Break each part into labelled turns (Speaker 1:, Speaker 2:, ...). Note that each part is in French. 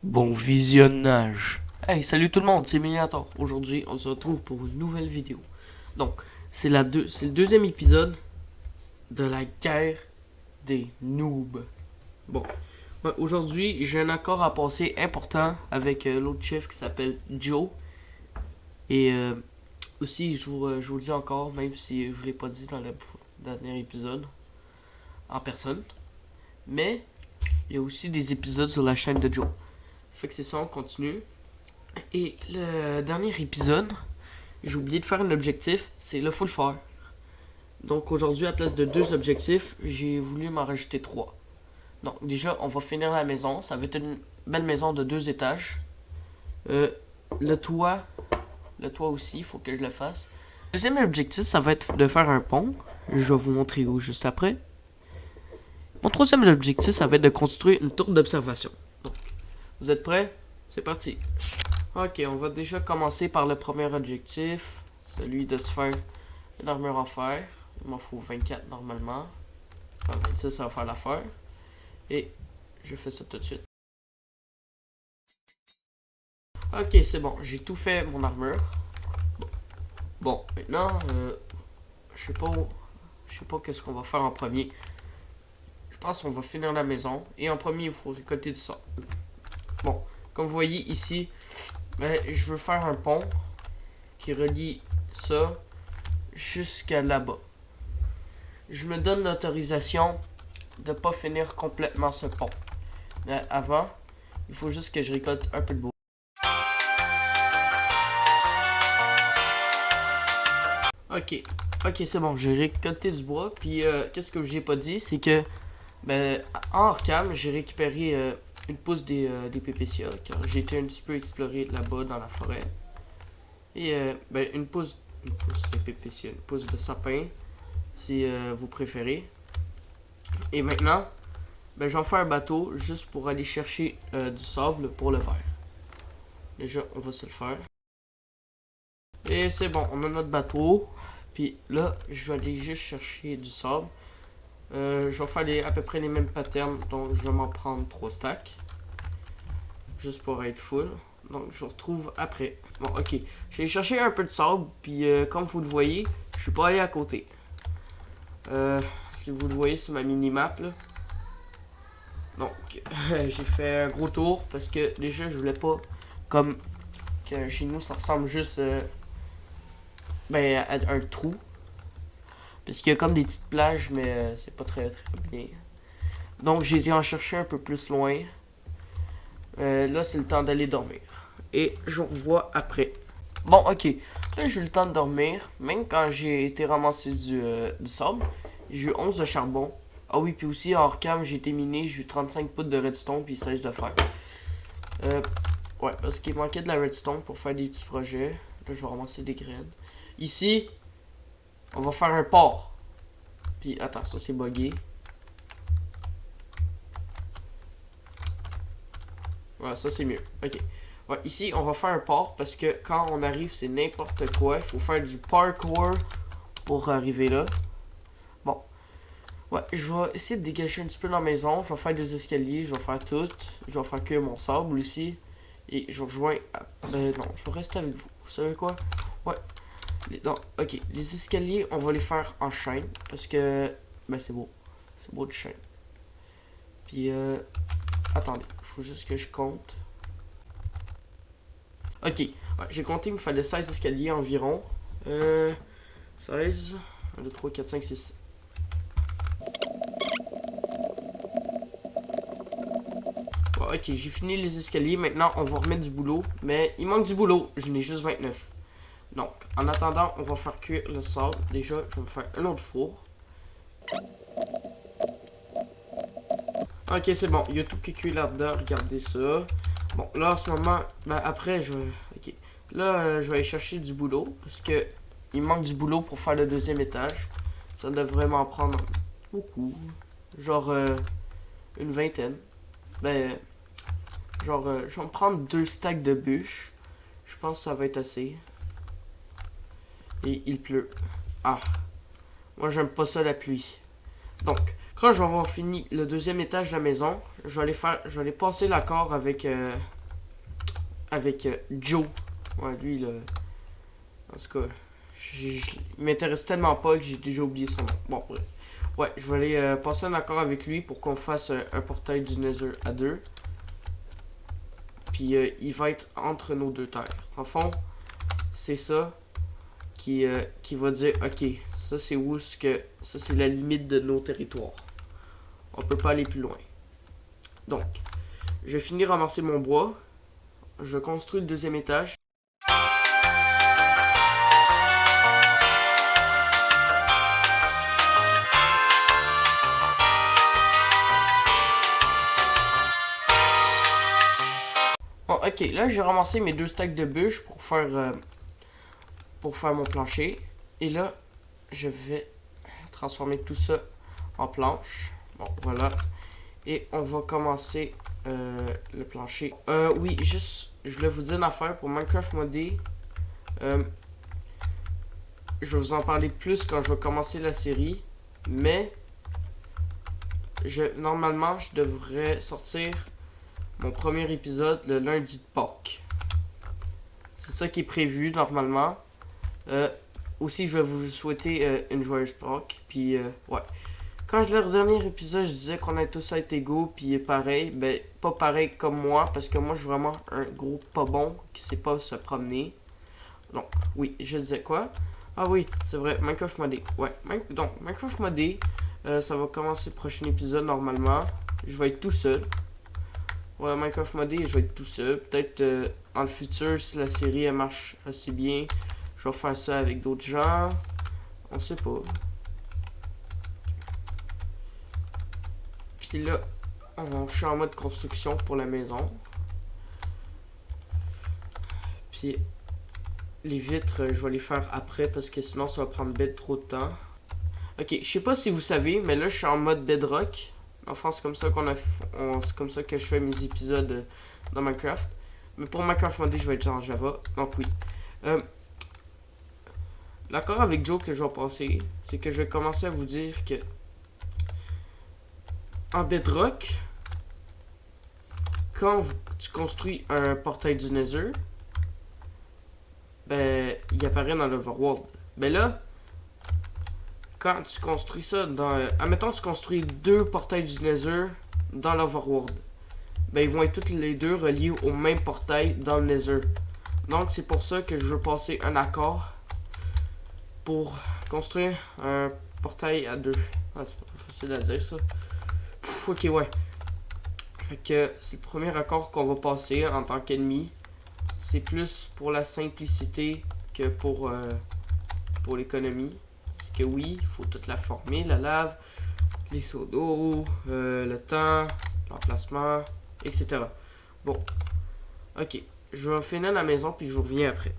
Speaker 1: Bon visionnage. Hey, salut tout le monde, c'est Miniator. Aujourd'hui, on se retrouve pour une nouvelle vidéo. Donc, c'est le deuxième épisode de la guerre des noobs. Bon, ouais, aujourd'hui, j'ai un accord à passer important avec l'autre chef qui s'appelle Joe. Et aussi, je vous le dis encore, même si je vous l'ai pas dit dans le dernier épisode, en personne. Mais, il y a aussi des épisodes sur la chaîne de Joe. Fait que c'est ça, on continue. Et le dernier épisode, j'ai oublié de faire un objectif, c'est là, faut le faire. Donc aujourd'hui, à place de deux objectifs, j'ai voulu m'en rajouter trois. Donc déjà, on va finir la maison. Ça va être une belle maison de 2 étages. Euh, le toit, le toit aussi, il faut que je le fasse. Deuxième objectif, ça va être de faire un pont. Je vais vous montrer où juste après. Mon troisième objectif, ça va être de construire une tour d'observation. Donc, vous êtes prêts? C'est parti. Ok, on va déjà commencer par le premier objectif, celui de se faire une armure en fer. Il m'en faut 24 normalement. Enfin, 26, ça va faire l'affaire. Et je fais ça tout de suite. Ok, c'est bon, j'ai tout fait mon armure. Bon, maintenant, je sais pas qu'est-ce qu'on va faire en premier. Je pense qu'on va finir la maison. Et en premier, il faut récolter du sable. Bon, comme vous voyez ici, je veux faire un pont qui relie ça jusqu'à là-bas. Je me donne l'autorisation de pas finir complètement ce pont. Mais avant, il faut juste que je récolte un peu de bois. Ok, ok, c'est bon, j'ai récolté du bois. Puis, qu'est-ce que j'ai pas dit, c'est que, en hors-cam, j'ai récupéré une pousse des pépécias, car j'ai été un petit peu explorer là-bas dans la forêt. Et, une pousse de pépécias, une pousse de sapin, si vous préférez. Et maintenant, j'en fais un bateau juste pour aller chercher du sable pour le verre. Déjà, on va se le faire. Et c'est bon, on a notre bateau. Puis là, je vais aller juste chercher du sable. Je vais faire à peu près les mêmes patterns. Donc, je vais m'en prendre 3 stacks. Juste pour être full. Donc, je vous retrouve après. Bon, ok. Je vais chercher un peu de sable. Puis, comme vous le voyez, je suis pas allé à côté. Si vous le voyez sur ma mini-map, là. Donc, j'ai fait un gros tour parce que déjà, je voulais pas comme que chez nous, ça ressemble juste à un trou. Parce qu'il y a comme des petites plages, mais c'est pas très bien. Donc, j'ai été en chercher un peu plus loin. Là, c'est le temps d'aller dormir. Et je vous revois après. Bon, ok. Là, j'ai eu le temps de dormir. Même quand j'ai été ramasser du sable, j'ai eu 11 de charbon. Ah oui, puis aussi, hors cam, j'ai été miné. J'ai eu 35 poutres de redstone, puis 16 de fer. Ouais, parce qu'il manquait de la redstone pour faire des petits projets. Là, je vais ramasser des graines. Ici, on va faire un port. Puis, attends, ça c'est buggé. Voilà, ça c'est mieux. Ok. Ouais, ici, on va faire un port parce que quand on arrive, c'est n'importe quoi. Il faut faire du parkour pour arriver là. Bon. Ouais, je vais essayer de dégager un petit peu dans la maison. Je vais faire des escaliers, je vais faire tout. Je vais faire cuire mon sable aussi. Et je vous rejoins. Non, je vais rester avec vous. Vous savez quoi? Ouais. Non, ok. Les escaliers, on va les faire en chaîne. Parce que. C'est beau. C'est beau de chaîne. Puis, attendez. Il faut juste que je compte. Ok. Ouais, j'ai compté, il me fallait 16 escaliers environ. 16. 1, 2, 3, 4, 5, 6. Bon, ok, j'ai fini les escaliers. Maintenant, on va remettre du boulot. Mais il manque du boulot. Je n'ai juste 29. Donc, en attendant, on va faire cuire le sable. Déjà, je vais me faire un autre four. Ok, c'est bon. Il y a tout qui cuit là-dedans. Regardez ça. Bon, là, en ce moment, après, je vais... Ok. Là, je vais aller chercher du boulot. Parce que il manque du boulot pour faire le deuxième étage. Ça devrait m'en prendre beaucoup. Genre, une vingtaine. Je vais me prendre 2 stacks de bûches. Je pense que ça va être assez. Et il pleut. Ah. Moi, j'aime pas ça, la pluie. Donc, quand je vais avoir fini le deuxième étage de la maison, je vais aller passer l'accord avec avec Joe. Ouais, lui, là. En tout cas, il m'intéresse tellement pas que j'ai déjà oublié son nom. Bon, bref. Ouais, je vais aller passer un accord avec lui pour qu'on fasse un portail du Nether à deux. Puis il va être entre nos deux terres. En fond, c'est ça qui va dire, ok, ça c'est où ce que ça c'est la limite de nos territoires. On peut pas aller plus loin. Donc, je finis de ramasser mon bois. Je construis le deuxième étage. Bon, ok, là j'ai ramassé mes 2 stacks de bûches pour faire mon plancher. Et là, je vais transformer tout ça en planche. Bon, voilà. Et on va commencer le plancher. Oui, juste, je voulais vous dire une affaire pour Minecraft Modé. Je vais vous en parler plus quand je vais commencer la série. Mais, normalement, je devrais sortir mon premier épisode le lundi de Pâques. C'est ça qui est prévu normalement. Aussi, je vais vous souhaiter une joyeuse Pâques. Puis, ouais. Quand je leur dernier épisode, je disais qu'on a tous été égaux, puis pareil, ben pas pareil comme moi, parce que moi je suis vraiment un gros pas bon qui sait pas se promener. Donc, oui, je disais quoi? Ah oui, c'est vrai, Minecraft Modé. Ouais, donc Minecraft Modé, ça va commencer le prochain épisode normalement. Je vais être tout seul. Voilà, Minecraft Modé, je vais être tout seul. Peut-être dans le futur, si la série elle marche assez bien, je vais faire ça avec d'autres gens. On sait pas. Puis là, je suis en mode construction pour la maison. Puis les vitres, je vais les faire après parce que sinon ça va prendre trop de temps. Ok, je sais pas si vous savez, mais là je suis en mode bedrock. Enfin, c'est comme ça c'est comme ça que je fais mes épisodes dans Minecraft. Mais pour Minecraft Monday, je vais être en Java. Donc oui. L'accord avec Joe que je vais passer, c'est que je vais commencer à vous dire que en bedrock, quand tu construis un portail du Nether, ben, il apparaît dans l'Overworld. Ben là, quand tu construis ça dans... admettons, tu construis 2 portails du Nether dans l'Overworld. Ben, ils vont être tous les 2 reliés au même portail dans le Nether. Donc, c'est pour ça que je veux passer un accord pour construire un portail à 2. Ah, c'est pas facile à dire, ça. Ok, ouais. Fait que c'est le premier accord qu'on va passer en tant qu'ennemi. C'est plus pour la simplicité que pour l'économie. Parce que oui, il faut toute la former, la lave, les seaux d'eau, le temps, l'emplacement, etc. Bon, ok. Je vais finir la maison puis je vous reviens après.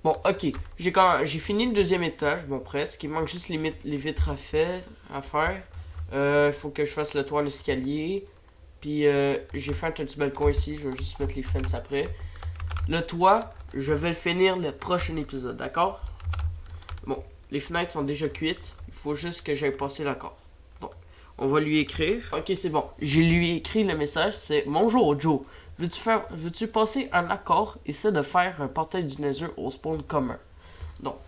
Speaker 1: Bon, ok. J'ai fini le deuxième étage, bon presque. Il manque juste les vitres à faire. Il faut que je fasse le toit en escalier. Puis j'ai fait un petit balcon ici, je vais juste mettre les fences après. Le toit, je vais le finir le prochain épisode, d'accord? Bon, les fenêtres sont déjà cuites, il faut juste que j'aille passer l'accord. Bon, on va lui écrire. Ok, c'est bon. Je lui ai écrit le message, c'est Bonjour Joe, veux-tu passer un accord et c'est de faire un portail du Nether au spawn commun? Donc,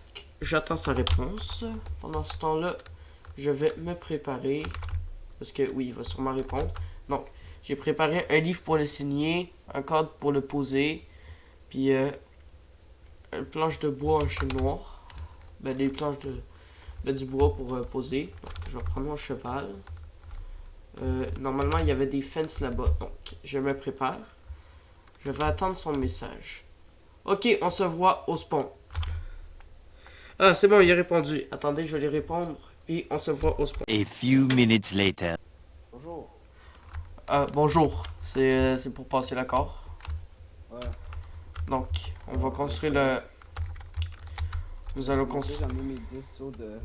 Speaker 1: j'attends sa réponse. Pendant ce temps-là, je vais me préparer. Parce que oui, il va sûrement répondre. Donc, j'ai préparé un livre pour le signer, un cadre pour le poser, puis une planche de bois en chêne noir. Ben, des planches du bois pour poser. Donc, je vais prendre mon cheval. Normalement, il y avait des fences là-bas. Donc, je me prépare. Je vais attendre son message. Ok, on se voit au spawn. Ah, c'est bon, il a répondu. Attendez, je vais lui répondre. Puis, on se voit au spawn.
Speaker 2: A few minutes later.
Speaker 3: Bonjour.
Speaker 1: Bonjour. C'est pour passer l'accord.
Speaker 3: Ouais.
Speaker 1: Donc, on va construire le... Nous allons construire...
Speaker 3: J'en ai mis 10 sauts de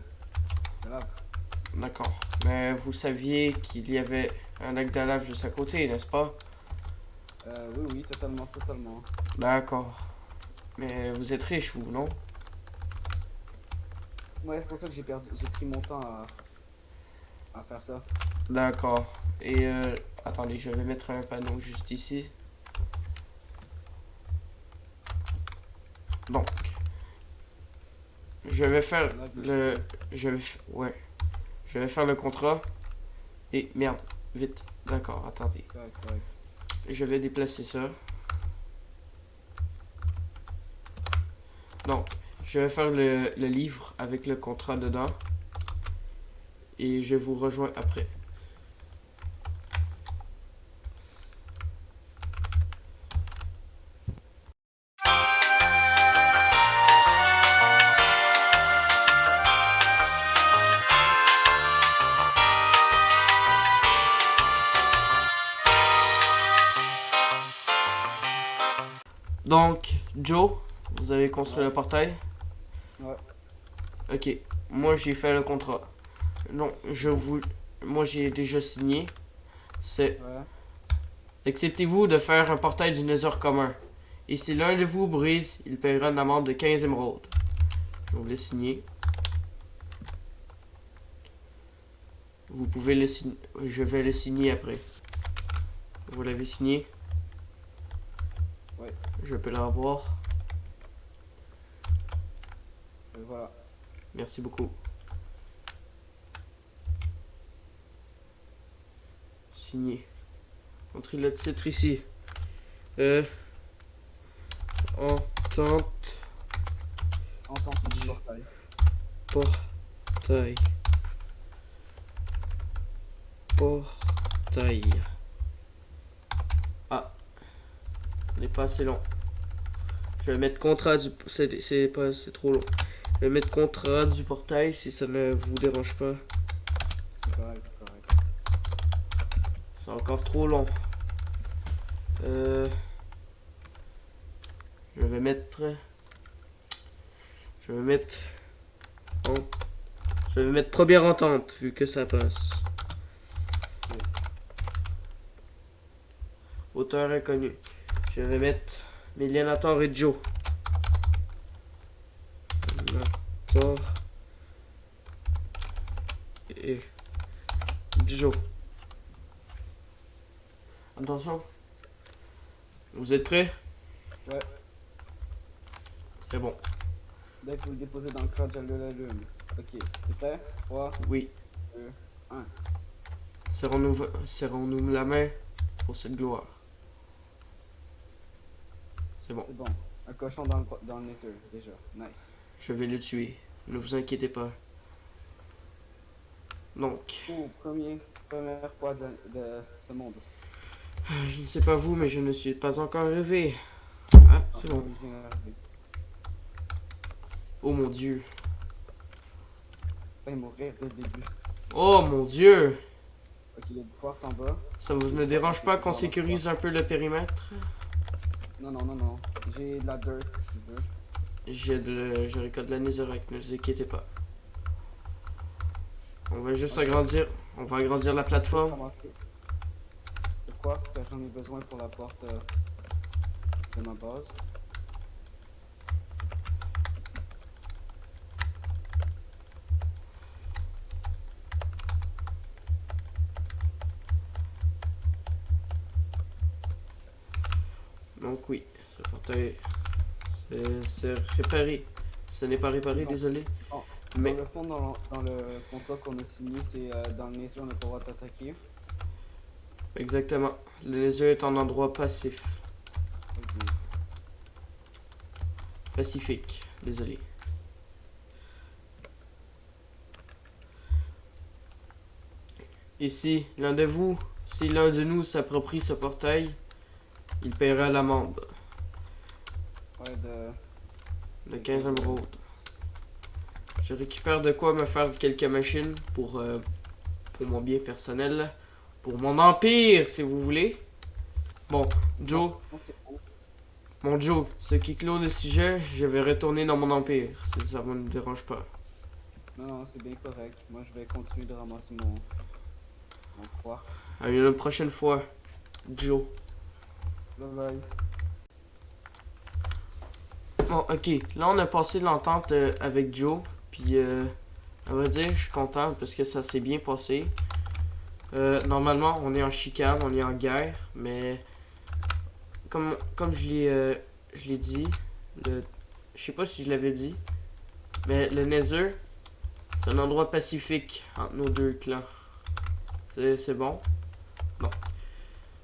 Speaker 3: lave.
Speaker 1: D'accord. Mais vous saviez qu'il y avait un lac de lave juste à côté, n'est-ce pas?
Speaker 3: Oui, totalement.
Speaker 1: D'accord. Mais vous êtes riche, vous, non?
Speaker 3: Ouais, c'est pour ça que j'ai pris mon temps à faire ça.
Speaker 1: D'accord. Et attendez, je vais mettre un panneau juste ici. Donc, je vais faire
Speaker 3: Là,
Speaker 1: le... Ouais. Je vais faire le contrat. Et merde, vite. D'accord, attendez.
Speaker 3: correct, correct.
Speaker 1: Je vais déplacer ça. Donc, je vais faire le livre avec le contrat dedans. Et je vous rejoins après. Donc, Joe, vous avez construit le portail?
Speaker 3: Ouais.
Speaker 1: Ok, moi j'ai fait le contrat. Non, moi j'ai déjà signé. C'est...
Speaker 3: Ouais.
Speaker 1: Acceptez-vous de faire un portail du Nether commun. Et si l'un de vous brise, il paiera une amende de 15 émeraudes. Je vais vous le signer. Vous pouvez le signer. Je vais le signer après. Vous l'avez signé?
Speaker 3: Ouais.
Speaker 1: Je peux l'avoir.
Speaker 3: Et voilà.
Speaker 1: Merci beaucoup. Signé. Entrez le titre ici. Entente
Speaker 3: Entente du
Speaker 1: Du-
Speaker 3: portail.
Speaker 1: portail. Portail. Ah. Il n'est pas assez long. Je vais mettre contrat du... C'est trop long. Je vais mettre contrat du portail si ça ne vous dérange pas.
Speaker 3: C'est correct, c'est correct.
Speaker 1: C'est encore trop long. Je vais mettre... Je vais mettre... Je vais mettre première entente, vu que ça passe. Auteur inconnu. Je vais mettre Milianator et Joe. Milianator et Joe. Attention. Vous êtes prêts?
Speaker 3: Ouais.
Speaker 1: C'est bon.
Speaker 3: Dès que vous le déposez dans le crâne, je l'allume. Ok, t'es prêt? 3,
Speaker 1: Oui.
Speaker 3: 2, 1.
Speaker 1: Serrons-nous la main pour cette gloire. C'est bon.
Speaker 3: C'est bon. Un cochon dans le nether, déjà. Nice.
Speaker 1: Je vais le tuer. Ne vous inquiétez pas. Donc,
Speaker 3: Oh, première fois de ce monde.
Speaker 1: je ne sais pas vous, mais je ne suis pas encore arrivé. Ah, c'est bon.
Speaker 3: Oui, je viens d'arriver.
Speaker 1: Oh mon dieu.
Speaker 3: Je vais mourir dès le début.
Speaker 1: Oh mon dieu.
Speaker 3: Ok, il y a du quartz en bas.
Speaker 1: Ça vous ne dérange pas qu'on sécurise un peu le périmètre?
Speaker 3: Non, non, non, non. J'ai de la dirt si tu veux.
Speaker 1: Je récolte de la netherrack, ne vous inquiétez pas. On va juste agrandir. On va agrandir la plateforme.
Speaker 3: Ramasser le quartz que j'en ai besoin pour la porte de ma base.
Speaker 1: Donc oui, ce portail c'est réparé. Ce n'est pas réparé,
Speaker 3: Non.
Speaker 1: désolé.
Speaker 3: Oh,
Speaker 1: Mais
Speaker 3: Dans le fond, dans le contrat qu'on a signé, c'est dans le nether, on n'a pas le droit de s'attaquer.
Speaker 1: exactement. Le Nether est un endroit passif.
Speaker 3: Ok.
Speaker 1: Pacifique, désolé. Et si l'un de nous s'approprie ce portail, il paiera l'amende
Speaker 3: Ouais,
Speaker 1: de 15 émeraudes. Je récupère de quoi me faire quelques machines pour mon bien personnel. Pour mon empire, si vous voulez. Bon, Joe,
Speaker 3: Non, c'est faux.
Speaker 1: mon Joe, ce qui clôt le sujet, je vais retourner dans mon empire, si ça ne me dérange pas.
Speaker 3: Non, non, c'est bien correct. Moi, je vais continuer de ramasser mon quartz.
Speaker 1: À une prochaine fois, Joe.
Speaker 3: Bye bye.
Speaker 1: Bon, ok, là on a passé l'entente avec Joe, puis à vrai dire, je suis content parce que ça s'est bien passé. Normalement, on est en chicane, on est en guerre, mais comme je l'ai dit, je sais pas si je l'avais dit, mais le Nether, c'est un endroit pacifique entre nos deux clans. C'est bon? Non.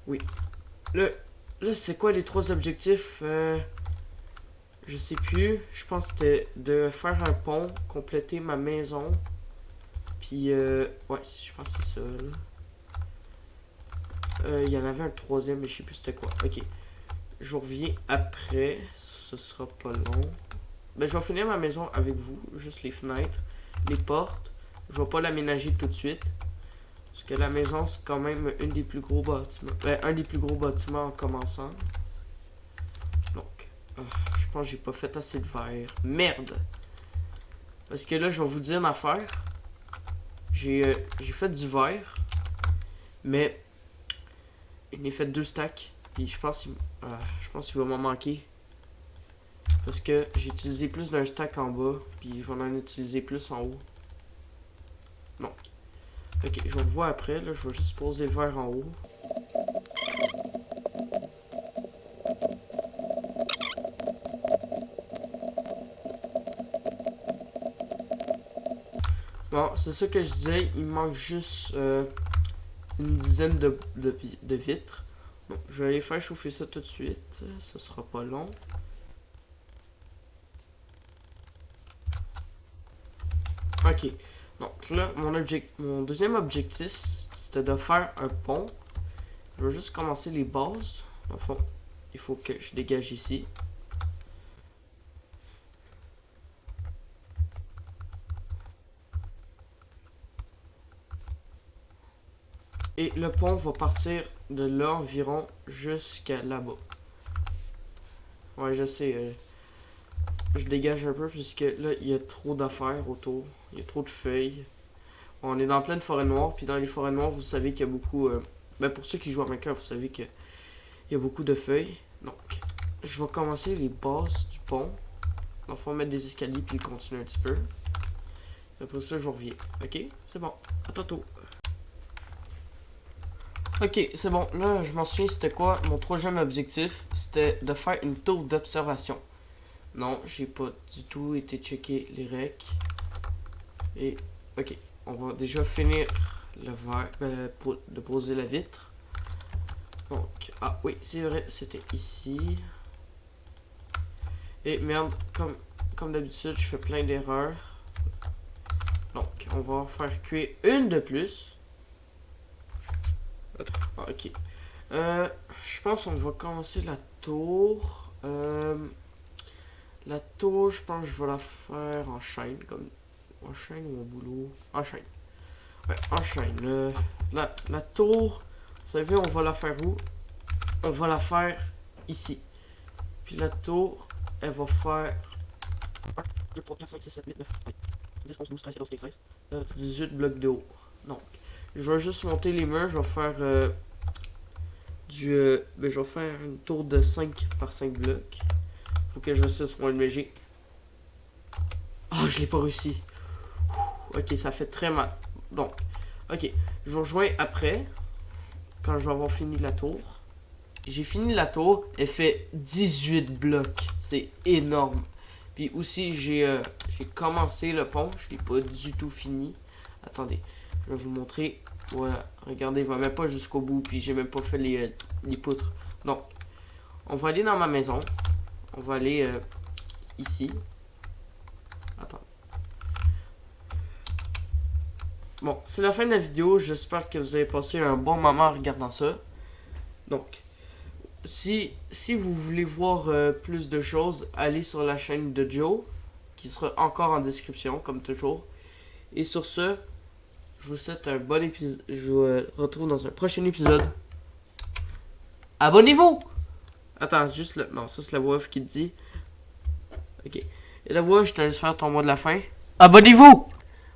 Speaker 1: Oui. Là, c'est quoi les 3 objectifs? Je sais plus. Je pense que c'était de faire un pont, compléter ma maison. Puis, ouais, je pense que c'est ça, là. Il y en avait un 3e, mais je sais plus c'était quoi. Ok. Je reviens après. Ce sera pas long. Ben, je vais finir ma maison avec vous. Juste les fenêtres, les portes. Je vais pas l'aménager tout de suite. Parce que la maison, c'est quand même une des plus gros bâtiments. Un des plus gros bâtiments en commençant. Donc, je pense que j'ai pas fait assez de verre. Merde! Parce que là, je vais vous dire une affaire. J'ai fait du verre. Mais il m'est fait 2 stacks. Puis je pense qu'il va m'en manquer. Parce que j'ai utilisé plus d'un stack en bas. Puis je vais en utiliser plus en haut. Non. Ok, je vous vois après. Là, je vais juste poser le verre en haut. Bon, c'est ça que je disais. Il manque juste une dizaine de vitres. Bon, je vais aller faire chauffer ça tout de suite. Ça sera pas long. Ok. Donc là, mon deuxième objectif, c'était de faire un pont. Je vais juste commencer les bases. Dans le fond, il faut que je dégage ici. Et le pont va partir de là environ jusqu'à là-bas. Ouais, je sais. Je dégage un peu puisque là, il y a trop d'affaires autour. Il y a trop de feuilles. On est dans pleine forêt noire. Puis dans les forêts noires, vous savez qu'il y a beaucoup... ben pour ceux qui jouent à Minecraft, vous savez qu'il y a beaucoup de feuilles. Donc, je vais commencer les bases du pont. Donc, il faut mettre des escaliers puis continuer un petit peu. Après ça, je reviens. Ok? C'est bon. À tantôt. Ok, c'est bon. Là, je m'en souviens, c'était quoi? Mon 3e objectif, c'était de faire une tour d'observation. Non, j'ai pas du tout été checker les recs. Et, ok. On va déjà finir le verre, de poser la vitre. Donc, ah oui, c'est vrai, c'était ici. Et merde, comme d'habitude, je fais plein d'erreurs. Donc, on va faire cuire une de plus. Ah, ok. Je pense qu'on va commencer la tour. La tour, je pense que je vais la faire en chaîne. Comme, en chaîne ou en boulot? En chaîne. Ouais, en chaîne. La tour, vous savez, on va la faire où? On va la faire ici. Puis la tour, elle va faire 1, 2, 3, 4, 5, 6, 7, 8, 9, 10, 11, 12, 13, 14, 15, 16, 18 blocs de haut. Donc, je vais juste monter les murs. Je vais faire je vais faire une tour de 5 par 5 blocs. Faut que je reste moins de MG. Ah, je l'ai pas réussi. Ok, ça fait très mal. Donc, ok, je vous rejoins après. Quand je vais avoir fini la tour. J'ai fini la tour. Elle fait 18 blocs. C'est énorme. Puis aussi, j'ai commencé le pont. Je l'ai pas du tout fini. Attendez, je vais vous montrer. Voilà, regardez, il va même pas jusqu'au bout. Puis j'ai même pas fait les poutres. Donc, on va aller dans ma maison. On va aller ici. Attends. Bon, c'est la fin de la vidéo. J'espère que vous avez passé un bon moment en regardant ça. Donc, si vous voulez voir plus de choses, allez sur la chaîne de Joe, qui sera encore en description, comme toujours. Et sur ce, je vous souhaite un bon épisode. Je vous retrouve dans un prochain épisode. Abonnez-vous! Attends, juste le... Non, ça c'est la voix off qui te dit. Ok. Et la voix, je te laisse faire ton mot de la fin. Abonnez-vous!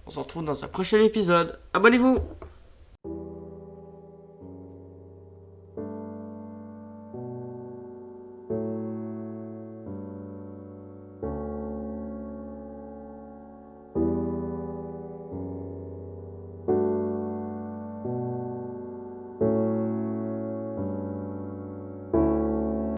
Speaker 1: On se retrouve dans un prochain épisode. Abonnez-vous!